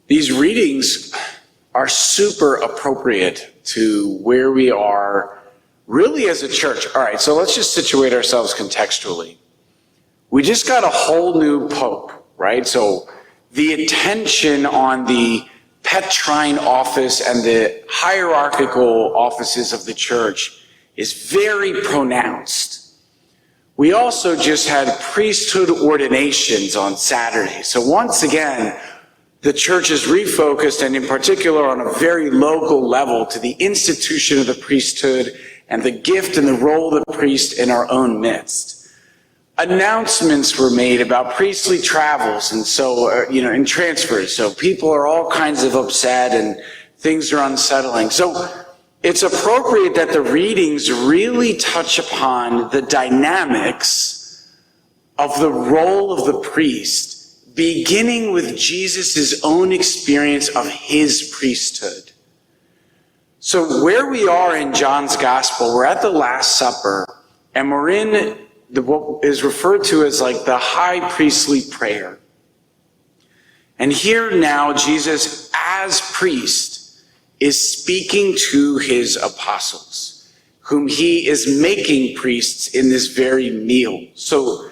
These readings are super appropriate to where we are really as a church. All right, so let's just situate ourselves contextually. We just got a whole new pope, right? So the attention on the Petrine office and the hierarchical offices of the church is very pronounced. We also just had priesthood ordinations on Saturday. So once again, the church is refocused, and in particular on a very local level, to the institution of the priesthood and the gift and the role of the priest in our own midst. Announcements were made about priestly travels and and transfers. So people are all kinds of upset and things are unsettling. So it's appropriate that the readings really touch upon the dynamics of the role of the priest, beginning with Jesus' own experience of his priesthood. So where we are in John's gospel, we're at the Last Supper, and we're in what is referred to as like the high priestly prayer. And here now, Jesus, as priest, is speaking to his apostles, whom he is making priests in this very meal. So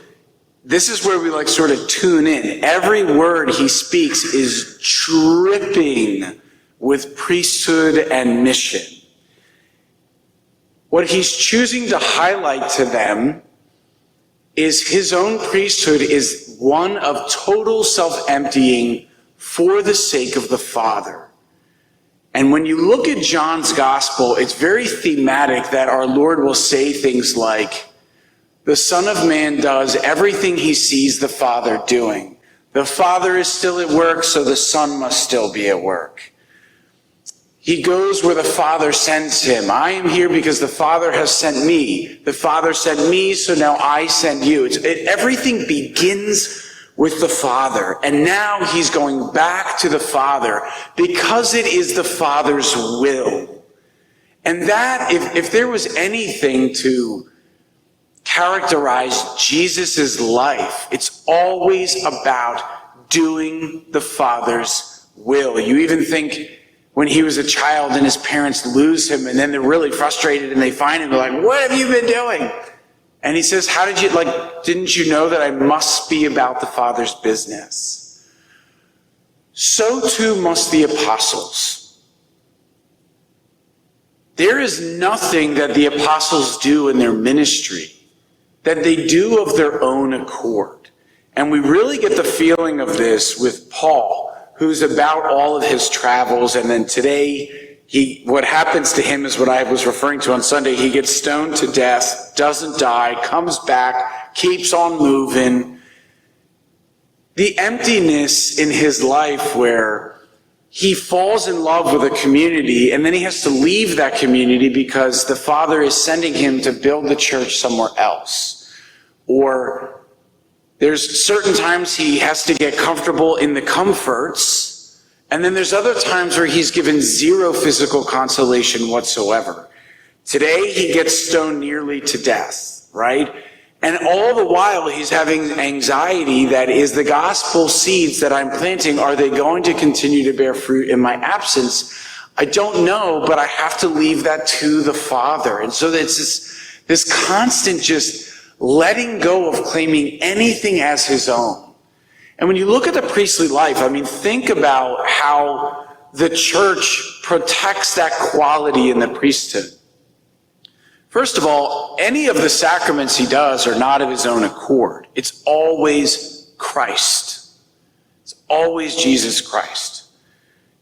this is where we sort of tune in. Every word he speaks is dripping with priesthood and mission. What he's choosing to highlight to them is his own priesthood is one of total self-emptying for the sake of the Father. And when you look at John's gospel, it's very thematic that our Lord will say things like, the Son of Man does everything he sees the Father doing. The Father is still at work, so the Son must still be at work. He goes where the Father sends him. I am here because the Father has sent me. The Father sent me, so now I send you. Everything begins with the Father. And now he's going back to the Father because it is the Father's will. And that, if there was anything to characterize Jesus' life, it's always about doing the Father's will. You even think when he was a child and his parents lose him and then they're really frustrated and they find him, they're like, what have you been doing? And he says, didn't you know that I must be about the Father's business? So too must the apostles. There is nothing that the apostles do in their ministry that they do of their own accord. And we really get the feeling of this with Paul, who's about all of his travels. And then today, what happens to him is what I was referring to on Sunday. He gets stoned to death, doesn't die, comes back, keeps on moving. The emptiness in his life where he falls in love with a community and then he has to leave that community because the Father is sending him to build the church somewhere else. Or there's certain times he has to get comfortable in the comforts, and then there's other times where he's given zero physical consolation whatsoever. Today he gets stoned nearly to death, right? And all the while he's having anxiety that is the gospel seeds that I'm planting, are they going to continue to bear fruit in my absence? I don't know, but I have to leave that to the Father. And so it's this constant just letting go of claiming anything as his own. And when you look at the priestly life, think about how the church protects that quality in the priesthood. First of all, any of the sacraments he does are not of his own accord. It's always Christ. It's always Jesus Christ.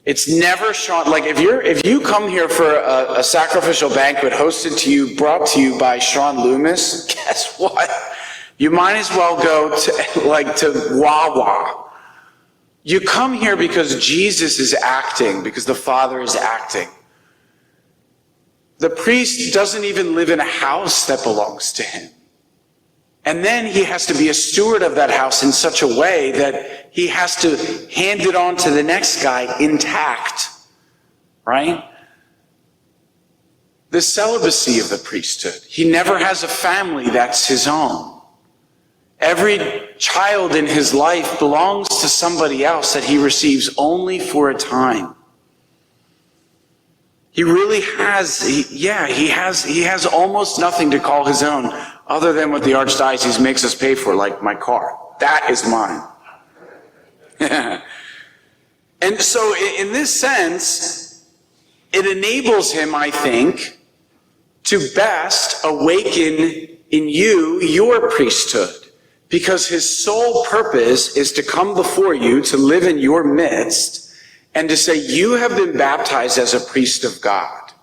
It's never Sean. If you come here for a sacrificial banquet brought to you by Sean Loomis, guess what? You might as well go to Wawa. You come here because Jesus is acting, because the Father is acting. The priest doesn't even live in a house that belongs to him. And then he has to be a steward of that house in such a way that he has to hand it on to the next guy intact, right? The celibacy of the priesthood. He never has a family that's his own. Every child in his life belongs to somebody else that he receives only for a time. He really has, he has almost nothing to call his own other than what the Archdiocese makes us pay for, like my car. That is mine. And so in this sense, it enables him, I think, to best awaken in you your priesthood, because his sole purpose is to come before you, to live in your midst, and to say, you have been baptized as a priest of God.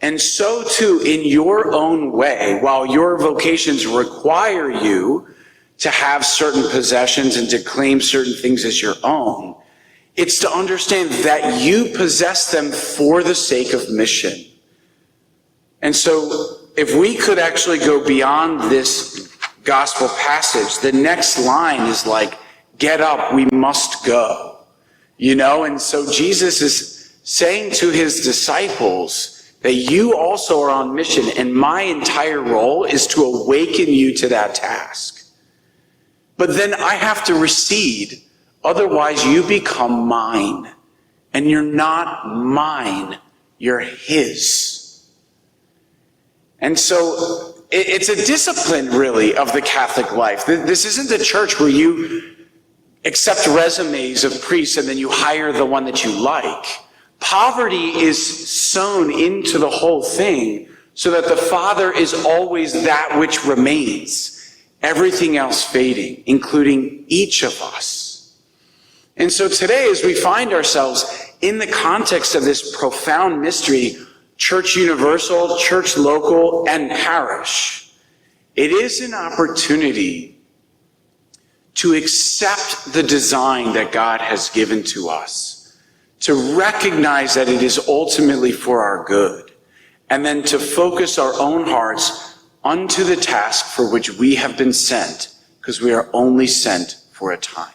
And so too, in your own way, while your vocations require you to have certain possessions and to claim certain things as your own, it's to understand that you possess them for the sake of mission. And so, if we could actually go beyond this gospel passage, the next line is like, get up, we must go. And so Jesus is saying to his disciples that you also are on mission, and my entire role is to awaken you to that task. But then I have to recede, otherwise you become mine. And you're not mine, you're his. And so it's a discipline, really, of the Catholic life. This isn't a church where you accept resumes of priests and then you hire the one that you like. Poverty is sown into the whole thing so that the Father is always that which remains, everything else fading, including each of us. And so today, as we find ourselves in the context of this profound mystery, church universal, church local, and parish, it is an opportunity to accept the design that God has given to us, to recognize that it is ultimately for our good, and then to focus our own hearts unto the task for which we have been sent, because we are only sent for a time.